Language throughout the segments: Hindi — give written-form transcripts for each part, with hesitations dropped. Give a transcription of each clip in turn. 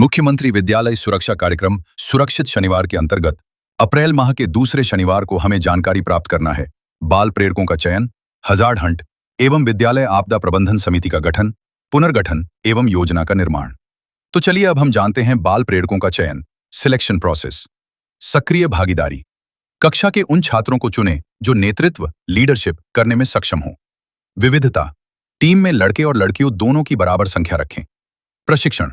मुख्यमंत्री विद्यालय सुरक्षा कार्यक्रम सुरक्षित शनिवार के अंतर्गत अप्रैल माह के दूसरे शनिवार को हमें जानकारी प्राप्त करना है। बाल प्रेरकों का चयन, हजार्ड हंट एवं विद्यालय आपदा प्रबंधन समिति का गठन, पुनर्गठन एवं योजना का निर्माण। तो चलिए अब हम जानते हैं बाल प्रेरकों का चयन, सिलेक्शन प्रोसेस। सक्रिय भागीदारी, कक्षा के उन छात्रों को चुनें जो नेतृत्व लीडरशिप करने में सक्षम हों। विविधता, टीम में लड़के और लड़कियों दोनों की बराबर संख्या रखें। प्रशिक्षण,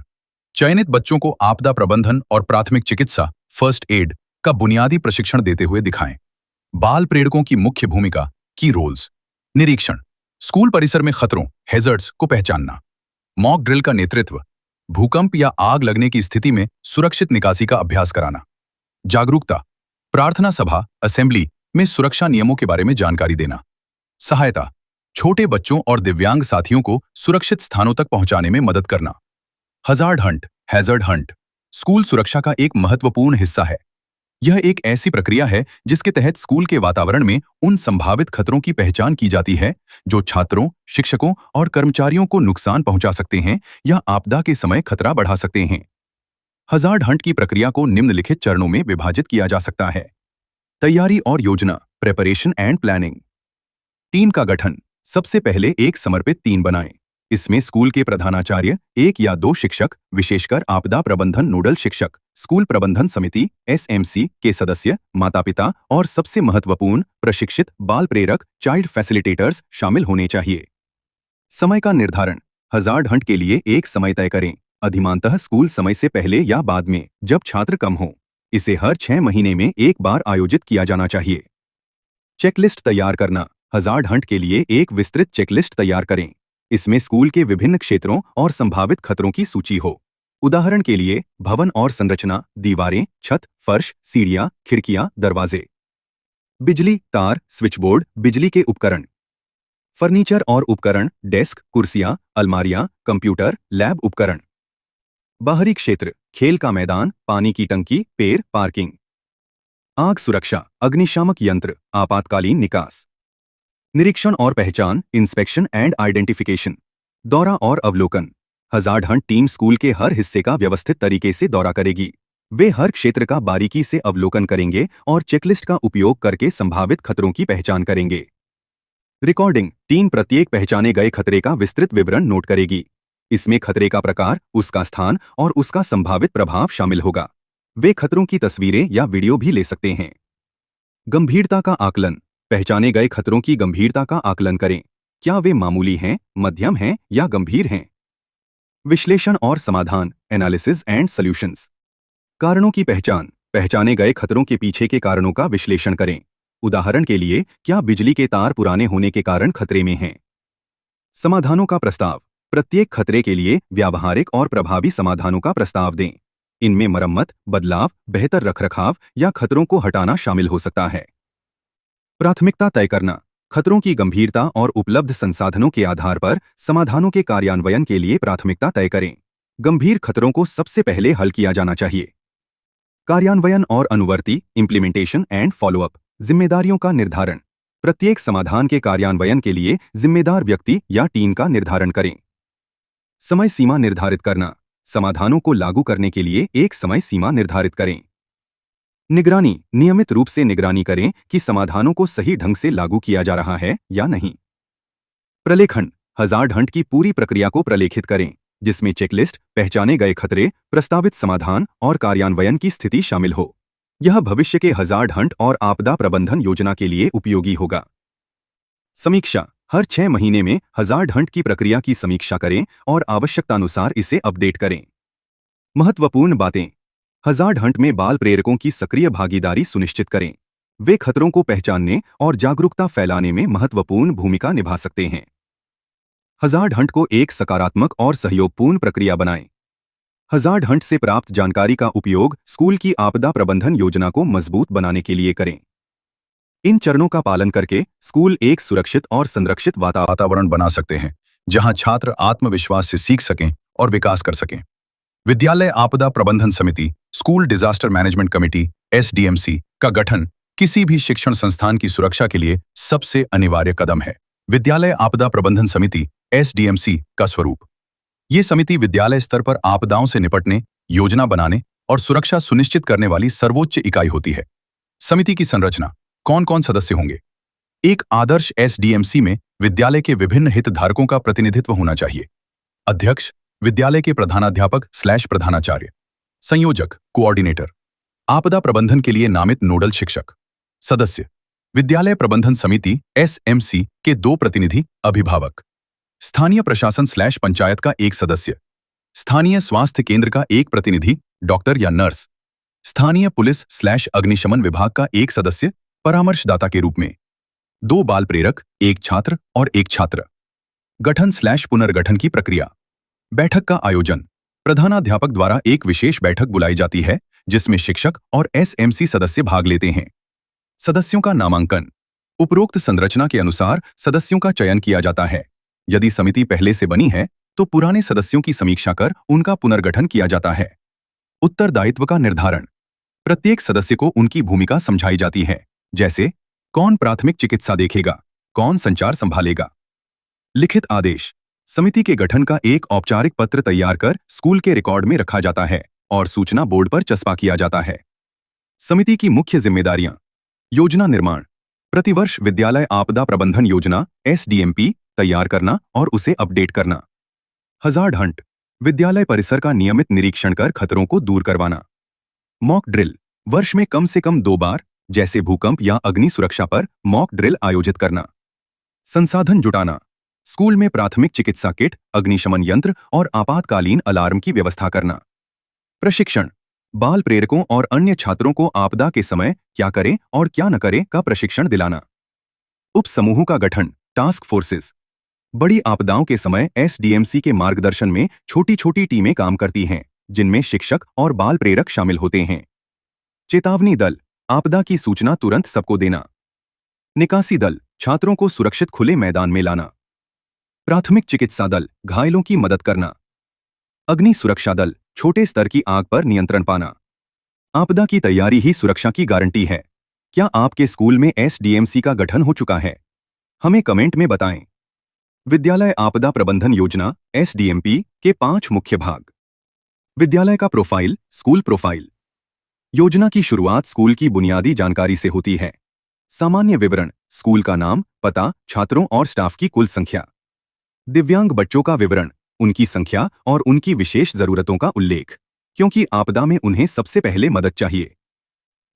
चयनित बच्चों को आपदा प्रबंधन और प्राथमिक चिकित्सा फर्स्ट एड का बुनियादी प्रशिक्षण देते हुए दिखाएं। बाल प्रेरकों की मुख्य भूमिका की रोल्स। निरीक्षण, स्कूल परिसर में खतरों हैजर्ड्स को पहचानना। मॉक ड्रिल का नेतृत्व, भूकंप या आग लगने की स्थिति में सुरक्षित निकासी का अभ्यास कराना। जागरूकता, प्रार्थना सभा असेंबली में सुरक्षा नियमों के बारे में जानकारी देना। सहायता, छोटे बच्चों और दिव्यांग साथियों को सुरक्षित स्थानों तक पहुंचाने में मदद करना। Hazard Hunt, hazard Hunt school सुरक्षा का एक महत्वपूर्ण हिस्सा है। यह एक ऐसी प्रक्रिया है जिसके तहत स्कूल के वातावरण में उन संभावित खतरों की पहचान की जाती है जो छात्रों, शिक्षकों और कर्मचारियों को नुकसान पहुंचा सकते हैं या आपदा के समय खतरा बढ़ा सकते हैं। हजार्ड हंट की प्रक्रिया को निम्नलिखित चरणों में विभाजित किया जा सकता है। तैयारी और योजना, प्रेपरेशन एंड प्लानिंग। टीम का गठन, सबसे पहले एक समर्पित टीम बनाएं। इसमें स्कूल के प्रधानाचार्य, 1 या 2 शिक्षक, विशेषकर आपदा प्रबंधन नोडल शिक्षक, स्कूल प्रबंधन समिति SMC के सदस्य, माता-पिता और सबसे महत्वपूर्ण प्रशिक्षित बाल प्रेरक चाइल्ड फैसिलिटेटर्स शामिल होने चाहिए। समय का निर्धारण, हजार्ड हंट के लिए एक समय तय करें, अधिमानतः स्कूल समय से पहले या बाद में जब छात्र कम हो। इसे हर 6 महीने में एक बार आयोजित किया जाना चाहिए। चेकलिस्ट तैयार करना, हजार्ड हंट के लिए एक विस्तृत चेकलिस्ट तैयार करें। इसमें स्कूल के विभिन्न क्षेत्रों और संभावित खतरों की सूची हो। उदाहरण के लिए भवन और संरचना, दीवारें, छत, फर्श, सीढ़ियां, खिड़कियां, दरवाजे। बिजली, तार, स्विचबोर्ड, बिजली के उपकरण। फर्नीचर और उपकरण, डेस्क, कुर्सियां, अलमारियां, कंप्यूटर, लैब उपकरण। बाहरी क्षेत्र, खेल का मैदान, पानी की टंकी, पेड़, पार्किंग। आग सुरक्षा, अग्निशामक यंत्र, आपातकालीन निकास। निरीक्षण और पहचान, इंस्पेक्शन एंड आइडेंटिफिकेशन। दौरा और अवलोकन, हजार्ड हंट टीम स्कूल के हर हिस्से का व्यवस्थित तरीके से दौरा करेगी। वे हर क्षेत्र का बारीकी से अवलोकन करेंगे और चेकलिस्ट का उपयोग करके संभावित खतरों की पहचान करेंगे। रिकॉर्डिंग, टीम प्रत्येक पहचाने गए खतरे का विस्तृत विवरण नोट करेगी। इसमें खतरे का प्रकार, उसका स्थान और उसका संभावित प्रभाव शामिल होगा। वे खतरों की तस्वीरें या वीडियो भी ले सकते हैं। गंभीरता का आकलन, पहचाने गए खतरों की गंभीरता का आकलन करें। क्या वे मामूली हैं, मध्यम हैं या गंभीर हैं? विश्लेषण और समाधान, एनालिसिस एंड सॉल्यूशंस। कारणों की पहचान, पहचाने गए खतरों के पीछे के कारणों का विश्लेषण करें। उदाहरण के लिए, क्या बिजली के तार पुराने होने के कारण खतरे में हैं? समाधानों का प्रस्ताव, प्रत्येक खतरे के लिए व्यावहारिक और प्रभावी समाधानों का प्रस्ताव दें। इनमें मरम्मत, बदलाव, बेहतर रखरखाव या खतरों को हटाना शामिल हो सकता है। प्राथमिकता तय करना, खतरों की गंभीरता और उपलब्ध संसाधनों के आधार पर समाधानों के कार्यान्वयन के लिए प्राथमिकता तय करें। गंभीर खतरों को सबसे पहले हल किया जाना चाहिए। कार्यान्वयन और अनुवर्ती, इम्प्लीमेंटेशन एंड फॉलोअप। जिम्मेदारियों का निर्धारण, प्रत्येक समाधान के कार्यान्वयन के लिए जिम्मेदार व्यक्ति या टीम का निर्धारण करें। समय सीमा निर्धारित करना, समाधानों को लागू करने के लिए एक समय सीमा निर्धारित करें। निगरानी, नियमित रूप से निगरानी करें कि समाधानों को सही ढंग से लागू किया जा रहा है या नहीं। प्रलेखन, हजार्ड हंट की पूरी प्रक्रिया को प्रलेखित करें, जिसमें चेकलिस्ट, पहचाने गए खतरे, प्रस्तावित समाधान और कार्यान्वयन की स्थिति शामिल हो। यह भविष्य के हजार्ड हंट और आपदा प्रबंधन योजना के लिए उपयोगी होगा। समीक्षा, हर 6 महीने में हजार्ड हंट की प्रक्रिया की समीक्षा करें और आवश्यकतानुसार इसे अपडेट करें। महत्वपूर्ण बातें, हजार्ड हंट में बाल प्रेरकों की सक्रिय भागीदारी सुनिश्चित करें। वे खतरों को पहचानने और जागरूकता फैलाने में महत्वपूर्ण भूमिका निभा सकते हैं। हजार्ड हंट को एक सकारात्मक और सहयोगपूर्ण प्रक्रिया बनाएं। हजार्ड हंट से प्राप्त जानकारी का उपयोग स्कूल की आपदा प्रबंधन योजना को मजबूत बनाने के लिए करें। इन चरणों का पालन करके स्कूल एक सुरक्षित और संरक्षित वातावरण बना सकते हैं, जहां छात्र आत्मविश्वास से सीख सकें और विकास कर सकें। विद्यालय आपदा प्रबंधन समिति, school disaster management committee SDMC का गठन किसी भी शिक्षण संस्थान की सुरक्षा के लिए सबसे अनिवार्य कदम है। विद्यालय आपदा प्रबंधन समिति SDMC का स्वरूप, ये समिति विद्यालय स्तर पर आपदाओं से निपटने, योजना बनाने और सुरक्षा सुनिश्चित करने वाली सर्वोच्च इकाई होती है। समिति की संरचना, कौन कौन सदस्य होंगे? एक आदर्श एसडीएमसी में विद्यालय के विभिन्न हितधारकों का प्रतिनिधित्व होना चाहिए। अध्यक्ष, विद्यालय के प्रधानाध्यापक/प्रधानाचार्य। संयोजक, कोऑर्डिनेटर, आपदा प्रबंधन के लिए नामित नोडल शिक्षक। सदस्य, विद्यालय प्रबंधन समिति एसएमसी के 2 प्रतिनिधि, अभिभावक। स्थानीय प्रशासन/पंचायत का 1 सदस्य। स्थानीय स्वास्थ्य केंद्र का 1 प्रतिनिधि, डॉक्टर या नर्स। स्थानीय पुलिस/अग्निशमन विभाग का 1 सदस्य, परामर्शदाता के रूप में। 2 बाल प्रेरक, 1 छात्र और 1 छात्र। गठन/पुनर्गठन की प्रक्रिया। बैठक का आयोजन, प्रधानाध्यापक द्वारा एक विशेष बैठक बुलाई जाती है जिसमें शिक्षक और एसएमसी सदस्य भाग लेते हैं। सदस्यों का नामांकन, उपरोक्त संरचना के अनुसार सदस्यों का चयन किया जाता है। यदि समिति पहले से बनी है तो पुराने सदस्यों की समीक्षा कर उनका पुनर्गठन किया जाता है। उत्तरदायित्व का निर्धारण, प्रत्येक सदस्य को उनकी भूमिका समझाई जाती है, जैसे कौन प्राथमिक चिकित्सा देखेगा, कौन संचार संभालेगा। लिखित आदेश, समिति के गठन का एक औपचारिक पत्र तैयार कर स्कूल के रिकॉर्ड में रखा जाता है और सूचना बोर्ड पर चस्पा किया जाता है। समिति की मुख्य जिम्मेदारियां, योजना निर्माण, प्रतिवर्ष विद्यालय आपदा प्रबंधन योजना एसडीएमपी तैयार करना और उसे अपडेट करना। हजार्ड हंट, विद्यालय परिसर का नियमित निरीक्षण कर खतरों को दूर करवाना। मॉक ड्रिल, वर्ष में कम से कम 2 बार, जैसे भूकंप या अग्नि सुरक्षा पर मॉक ड्रिल आयोजित करना। संसाधन जुटाना, स्कूल में प्राथमिक चिकित्सा किट, अग्निशमन यंत्र और आपातकालीन अलार्म की व्यवस्था करना। प्रशिक्षण, बाल प्रेरकों और अन्य छात्रों को आपदा के समय क्या करें और क्या न करें का प्रशिक्षण दिलाना। उप समूहों का गठन, टास्क फोर्सेस, बड़ी आपदाओं के समय एसडीएमसी के मार्गदर्शन में छोटी छोटी टीमें काम करती हैं, जिनमें शिक्षक और बाल प्रेरक शामिल होते हैं। चेतावनी दल, आपदा की सूचना तुरंत सबको देना। निकासी दल, छात्रों को सुरक्षित खुले मैदान में लाना। प्राथमिक चिकित्सा दल, घायलों की मदद करना। अग्नि सुरक्षा दल, छोटे स्तर की आग पर नियंत्रण पाना। आपदा की तैयारी ही सुरक्षा की गारंटी है। क्या आपके स्कूल में एसडीएमसी का गठन हो चुका है? हमें कमेंट में बताएं। विद्यालय आपदा प्रबंधन योजना एसडीएमपी के 5 मुख्य भाग। विद्यालय का प्रोफाइल, स्कूल प्रोफाइल। योजना की शुरुआत स्कूल की बुनियादी जानकारी से होती है। सामान्य विवरण, स्कूल का नाम, पता, छात्रों और स्टाफ की कुल संख्या। दिव्यांग बच्चों का विवरण, उनकी संख्या और उनकी विशेष जरूरतों का उल्लेख, क्योंकि आपदा में उन्हें सबसे पहले मदद चाहिए।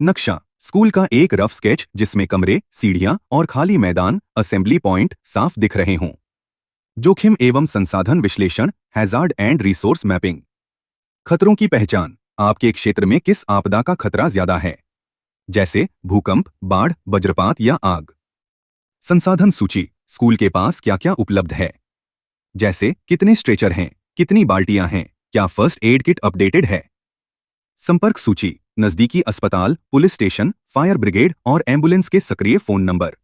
नक्शा, स्कूल का एक रफ स्केच जिसमें कमरे, सीढ़ियां और खाली मैदान, असेंबली पॉइंट साफ दिख रहे हों। जोखिम एवं संसाधन विश्लेषण, हैजार्ड एंड रिसोर्स मैपिंग। खतरों की पहचान, आपके क्षेत्र में किस आपदा का खतरा ज्यादा है, जैसे भूकंप, बाढ़, वज्रपात या आग। संसाधन सूची, स्कूल के पास क्या क्या उपलब्ध है, जैसे कितने स्ट्रेचर हैं, कितनी बाल्टियां हैं, क्या फर्स्ट एड किट अपडेटेड है। संपर्क सूची, नजदीकी अस्पताल, पुलिस स्टेशन, फायर ब्रिगेड और एम्बुलेंस के सक्रिय फोन नंबर।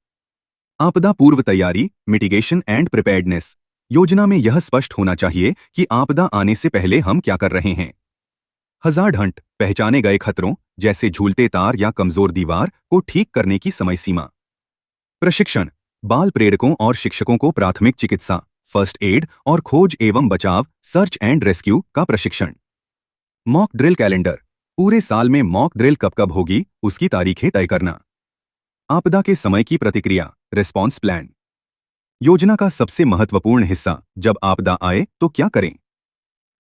आपदा पूर्व तैयारी, मिटिगेशन एंड प्रिपेयर्डनेस, योजना में यह स्पष्ट होना चाहिए कि आपदा आने से पहले हम क्या कर रहे हैं। हजार्ड हंट, पहचाने गए खतरों जैसे झूलते तार या कमजोर दीवार को ठीक करने की समय सीमा। प्रशिक्षण, बाल प्रेरकों और शिक्षकों को प्राथमिक चिकित्सा, फर्स्ट एड और खोज एवं बचाव, सर्च एंड रेस्क्यू का प्रशिक्षण। मॉक ड्रिल कैलेंडर, पूरे साल में मॉक ड्रिल कब कब होगी उसकी तारीखें तय करना। आपदा के समय की प्रतिक्रिया, रिस्पॉन्स प्लान। योजना का सबसे महत्वपूर्ण हिस्सा, जब आपदा आए तो क्या करें।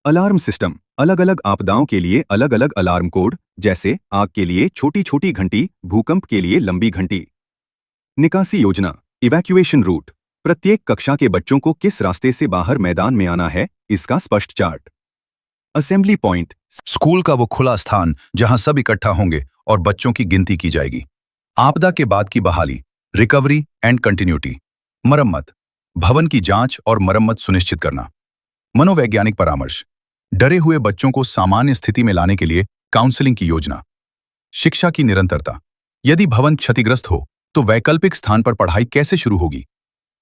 अलार्म सिस्टम, अलग अलग आपदाओं के लिए अलग अलग अलार्म कोड, जैसे आग के लिए छोटी छोटी घंटी, भूकंप के लिए लंबी घंटी। निकासी योजना, इवैक्यूएशन रूट, प्रत्येक कक्षा के बच्चों को किस रास्ते से बाहर मैदान में आना है, इसका स्पष्ट चार्ट। असेंबली पॉइंट, स्कूल का वो खुला स्थान जहां सब इकट्ठा होंगे और बच्चों की गिनती की जाएगी। आपदा के बाद की बहाली, रिकवरी एंड कंटिन्यूटी। मरम्मत, भवन की जांच और मरम्मत सुनिश्चित करना। मनोवैज्ञानिक परामर्श, डरे हुए बच्चों को सामान्य स्थिति में लाने के लिए काउंसलिंग की योजना। शिक्षा की निरंतरता, यदि भवन क्षतिग्रस्त हो तो वैकल्पिक स्थान पर पढ़ाई कैसे शुरू होगी।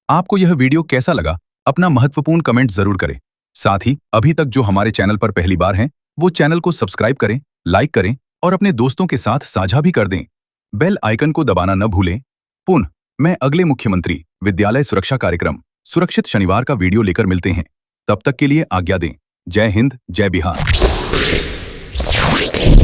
आपको यह वीडियो कैसा लगा, अपना महत्वपूर्ण कमेंट जरूर करें। साथ ही अभी तक जो हमारे चैनल पर पहली बार हैं, वो चैनल को सब्सक्राइब करें, लाइक करें और अपने दोस्तों के साथ साझा भी कर दें। बेल आइकन को दबाना न भूलें। पुनः मैं अगले मुख्यमंत्री विद्यालय सुरक्षा कार्यक्रम सुरक्षित शनिवार का वीडियो लेकर मिलते हैं। तब तक के लिए आज्ञा दें। जय हिंद, जय बिहार। है।